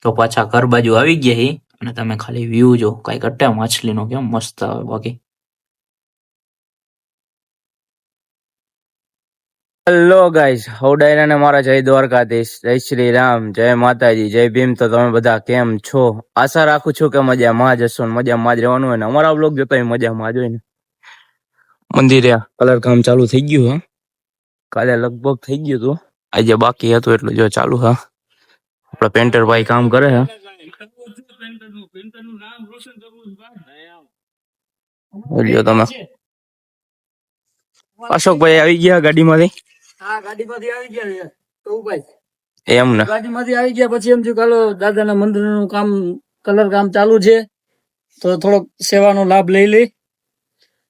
તો પાછા ઘર બાજુ આવી ગયા હી અને તમે ખાલી વ્યૂ જો કઈક અટ્ટા માછલીનો કેમ મસ્ત આવે બાકી. હેલો ગાઈસ, હવડાયરા ને મારા જય દ્વારકાધીશ, જય શ્રી રામ, જય માતાજી, જય ભીમ. તો તમે બધા કેમ છો? આશા રાખું છું કે મજામાં જ હશો, મજામાં જ રહેવાનું હોય ને અમારા બ્લોગ જોતા મજામાં જ હોય ને. મંદિરે કલર કામ ચાલુ થઈ ગયું હા, કાલે લગભગ થઈ ગયું હતું, આજે બાકી હતું એટલું જો ચાલુ હા. આપડા પેન્ટર ભાઈ કામ કરે હે. બોલ્યો તમે અશોકભાઈ આવી ગયા ગાડીમાંથી? હા, ગાડીમાંથી આવી ગયા તો ભાઈ એમ ને ગાડીમાંથી આવી ગયા પછી એમ થયું ચાલો દાદાના મંદિરનું કામ કલર કામ ચાલુ છે તો થોડોક સેવાનો લાભ લઈ લઈ.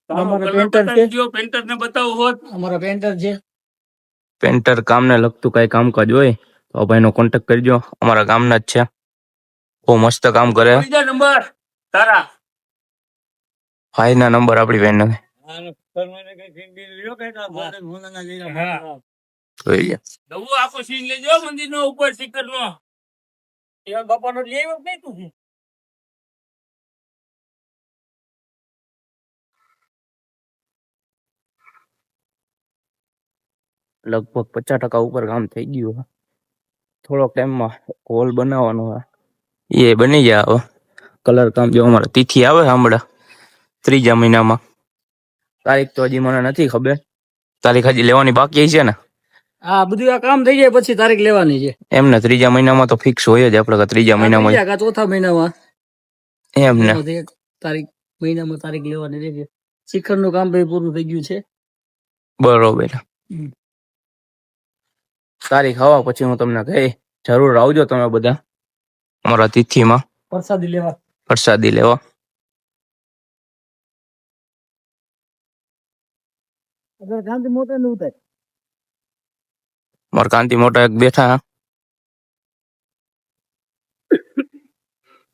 અમારા પેન્ટર છે, પેન્ટરને બતાવો હોત. અમારા પેન્ટર છે, પેન્ટર કામને લગતું કઈ કામકાજ હોય તો ભાઈનો કોન્ટેક્ટ કરજો, અમારા ગામના જ છે, બહુ મસ્ત કામ કરે. નંબર તારા ભાઈના નંબર આપડી બેન ને લગભગ 50% ઉપર કામ થઈ ગયું. થોડોક ટાઈમમાં હોલ બનાવવાનો એ બની જાય. હવે કલર કામ જો અમારે તિથિ આવે હમણાં 3જા મહિનામાં, તારીખ તો હજી મને નથી ખબર, તારીખ હજી લેવાની બાકી છે ને? હા, બધું આ કામ થઈ જાય પછી તારીખ લેવાની છે એમ ને. 3જા મહિનામાં તો ફિક્સ હોય જ આપણે, 3જા મહિનામાં, 4થા મહિનામાં એમ ને તારીખ, મહિનામાં તારીખ લેવાની છે. શિખરનું કામ ભાઈ પૂરું થઈ ગયું છે. બરોબર. તારીખ આવવા પછી હું તમને કહી, જરૂર આવજો તમે બધા અમારા તિથિમાં પ્રસાદી લેવા. પ્રસાદી લેવા કાંતિ મોટા નું થાય. મારા કાંતિ મોટા એક બેઠા.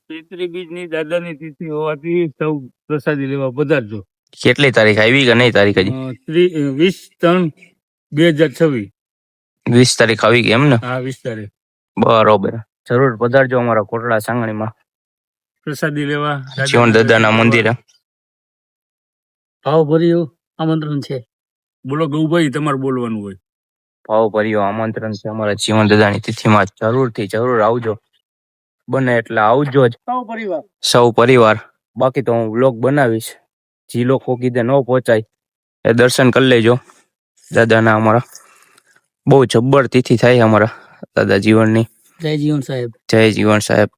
ચૈત્રી બીજની દાદાની તિથિ હોવાથી સૌ પ્રસાદી લેવા પધારજો. કેટલી તારીખ આવી કે નહીં તારીખ હજી? 20/3/2026. 20 તારીખ આવી ગઈ એમ ને? હા, 20 તારીખ. બરોબર, જરૂર પધારજો અમારા કોટડા સાંગણીમાં પ્રસાદી લેવા, જીવન દાદાના મંદિરે. ભાવ ભર્યું આમંત્રણ છે. બોલો ગૌભાઈ, તમારે બોલવાનું હોય. ભાવ ભર્યું આમંત્રણ છે અમારા જીવન દાદાની તિથિમાં, જરૂર આવજો, બને એટલે આવજો જ સૌ પરિવાર. બાકી તો હું વ્લોગ બનાવીશ, જે લોકો કીધે ન પહોંચાય એ દર્શન કરી લેજો દાદાના. અમારા બહુ જબ્બર તિથિ થાય અમારા દાદા જીવનની. જય જીવન સાહેબ, જય જીવન સાહેબ.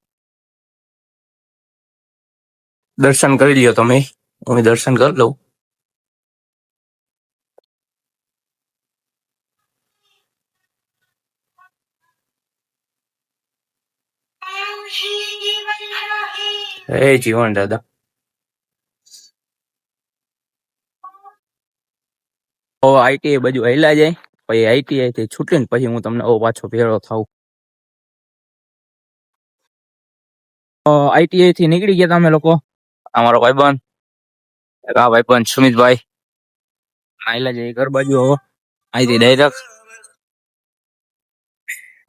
દર્શન કરી લ્યો તમે, હું દર્શન કરી લઉં. હે જીવન દાદા. આઈટીઆઈ બાજુ હેલા જાય, પછી આઈટીઆઈ થી છૂટીને પછી હું તમને પાછો ભેળો થાઉં. આઈટીઆઈ થી નીકળી ગયા તમે લોકો, અમારો ભાઈબંધ, આ ભાઈબંધ સુમિતભાઈ આયલા જાય ઘર બાજુ. હવે અહીંથી ડાયરેક્ટ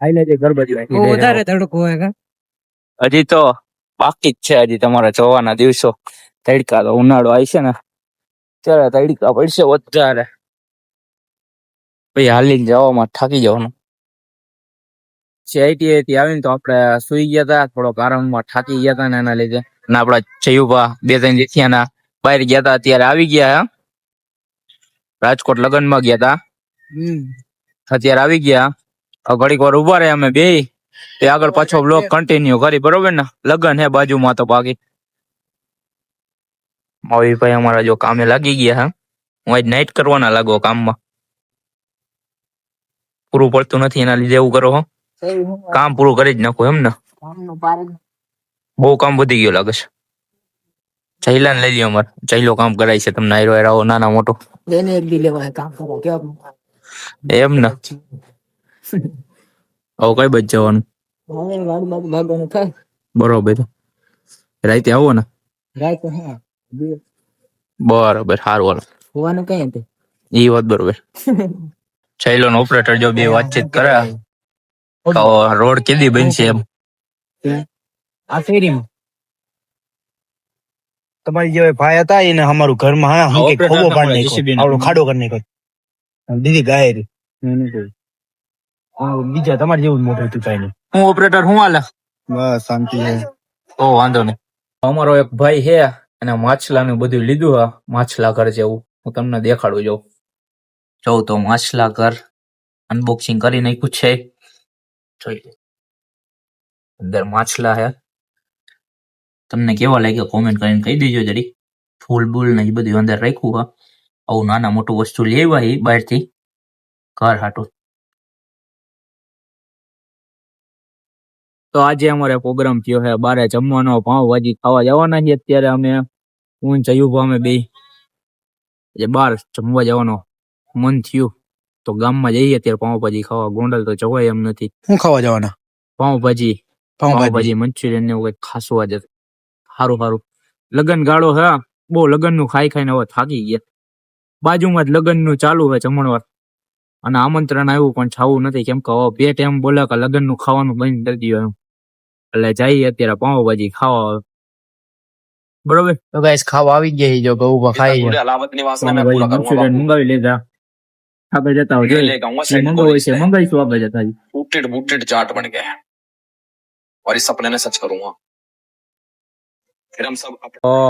આયલા જાય ઘર બાજુ. વધારે તડકો હોય, હજી તો બાકી જ છે, હજી તમારા જોવાના દિવસો. તડકા તો ઉનાળો આવી છે ને ત્યારે તડકા પડશે વધારે, પછી હાલીને જવામાં થાકી જવાનું. આઈટીઆઈ થી આવીને તો આપણે સુઈ ગયા હતા, થોડોક આરામમાં થાકી ગયા હતા ને એના લીધે. અને આપડા ચયુભા 2-3 જેઠિયાના બહાર ગયા હતા, અત્યારે આવી ગયા. રાજકોટ લગ્નમાં ગયા હતા, અત્યારે આવી ગયા. ઘડીક વાર ઉભા રહ્યા અમે બે, આગળ પાછો બ્લોગ કન્ટિન્યુ કરી, બરોબર ને? લગન હે બાજુમાં તો બાકી. મવીભાઈ અમારા જો કામે લાગી ગયા હા. હું આજ નાઈટ કરવાના લાગો કામમાં, પૂરું પડતું નથી એના લીધે એવું કરો હો. કામ પૂરું કરી જ નાખો એમ ને? બહુ કામ વધી ગયું લાગે છે. ચૈલા ને લઈ લ્યો, અમારે ચૈલો કામ કરાય છે તમને. આવો નાના મોટો એમ ને? આવું કઈ બચ જવાનું બરોબર. રાતે આવો ને? બરોબર, સારું હાલો. એ વાત બરોબર. ચૈલો નો ઓપરેટર જો બે વાતચીત કરે રોડ કેદી બનશે એમ. આ શેરીમાં તમારી જે ભાઈ હતા એને અમારું ઘરમાં હા હું કે ખોબો પાડી નાખ્યો આવડો ખાડો કરી નાખ્યો દીદી ગાય રી બીજા તમારે જેવું જ મોટું હતું કાંઈ નહીં. હું ઓપરેટર હું હાલે બસ શાંતિ છે. ઓ વાંધો નહીં. અમારો એક ભાઈ છે અને માછલાનું બધું લીધું હા માછલા ઘર જેવું હું તમને દેખાડું જાઉં. જોઉં તો માછલા ઘર અનબોક્સિંગ કરી નાખ્યું છે. જોઈ લો. અંદર માછલા હે. તમને કેવા લાગ્યા કોમેન્ટ કરીને કહી દેજો જરી. ફૂલ બુલ ને એ બધું અંદર રાખ્યું હા. આવું નાના મોટું વસ્તુ લેવા બહારથી ઘર હાટું. તો આજે અમારે પ્રોગ્રામ થયો છે બારે જમવાનો પાવભાજી ખાવા જવાના છીએ અત્યારે અમે હું જયુભા અમે બે બાર જમવા જવાનો મન થયું તો ગામમાં જઈએ અત્યારે પાવભાજી ખાવા. ગોંડલ તો જવાય એમ નથી. શું ખાવા જવાના? પાવભાજી મંચુરિયન ને એવું ખાસું આજે સારું લગન ગાળો હે બહુ લગન નું ખાઈ ખાઈને હવે થાકી ગયા. બાજુમાં જ લગન નું ચાલુ છે જમણવાર અને આમંત્રણ આવ્યું પણ છાવું નથી કેમ કે હવે બે ટાઈમ બોલે કે લગન નું ખાવાનું બંધ કરી દો એમ એટલે જઈએ અત્યારે પાવભાજી ખાવા. બરોબર તો ગાઈસ ખાવા આવી ગયા જો ગૌભા ખાઈ મંચુરિયન મંગાવી લીધા. આગળ જતા મંગાવીશું આગળ જતા बूटेड चाट बन गए हैं और इस सपने ने सच करूंगा फिर हम सब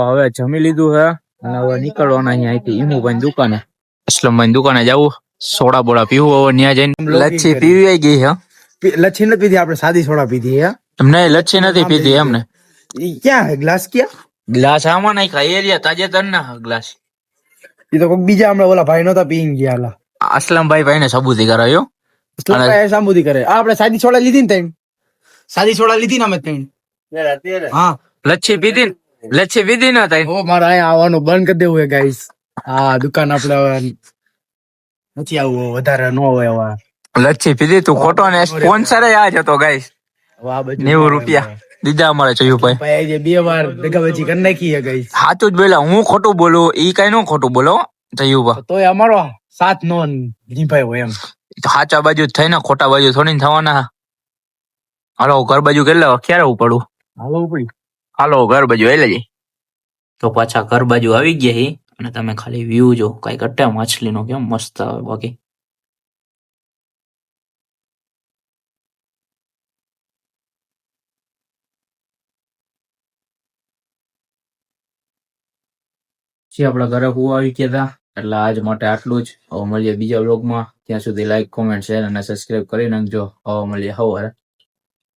હવે જમી લીધું હે અને હવે નીકળવાના અહીંયા અહીંથી ઈમુભાઈ દુકાને અસલમભાઈ દુકાને જવું સોડા બોડા પીવું હવે ત્યાં જઈને લચ્છી પીવી આવી ગઈ હે. લચ્છી નથી પીધી આપણે સાદી સોડા પીધી હે. એમને લચ્છી નથી પીધી એમને. ક્યાં હે ગ્લાસ? ક્યાં ગ્લાસ આમાં નાખ્યા એરિયા તાજેતર ના ગ્લાસ. એ તો કોઈક બીજા હમણાં ઓલા ભાઈ નતા પીને ગયા લા અસલમભાઈ ભાઈને સબૂતી કરાયો. સાંભુદી કરે આપણે સાદી સોડા લીધી ને તઈ સાદી સોડા લીધી ને અમે તઈ હા લચ્છી પીધી ના થાય. ઓ મારે અહીંયા આવવાનું બંધ કરી દેવું હે ગાઈસ. હા દુકાન આપણે નથી આવવું વધારે ન હોય હવે. લચ્છી પીધી તું ખોટો ને સ્પોન્સર આ જ હતો ગાઈસ. 90 રૂપિયા દીધા અમારે જયુભાઈ. ભાઈ જે બે વાર દગાવજી કરી નાખી હે ગાઈસ. સાચું જ બોલા હું ખોટું બોલું ઈ કઈ નો ખોટું બોલો જયુભા. તોય અમારો સાથ નો નિભાયો હોય એમ. સાચા બાજુ થઈને ખોટા બાજુ થોડી થવાના. હાલો ઘર બાજુ કેટલા ક્યારે ઉપડું? હાલો ઘર બાજુ એટલે જઈ તો પાછા ઘર બાજુ આવી ગયા હી અને તમે ખાલી વ્યૂ જો કઈ કટ્ટા માછલીનો કેમ મસ્ત આવે. બાકી આપડા ઘરે હું આવી ગયા હતા એટલે આજ માટે આટલું જ. હવે મળીએ બીજા વ્લોગમાં. ત્યાં સુધી લાઈક કોમેન્ટ શેર અને સબસ્ક્રાઇબ કરી નાખજો. હવે મળીએ હવારે.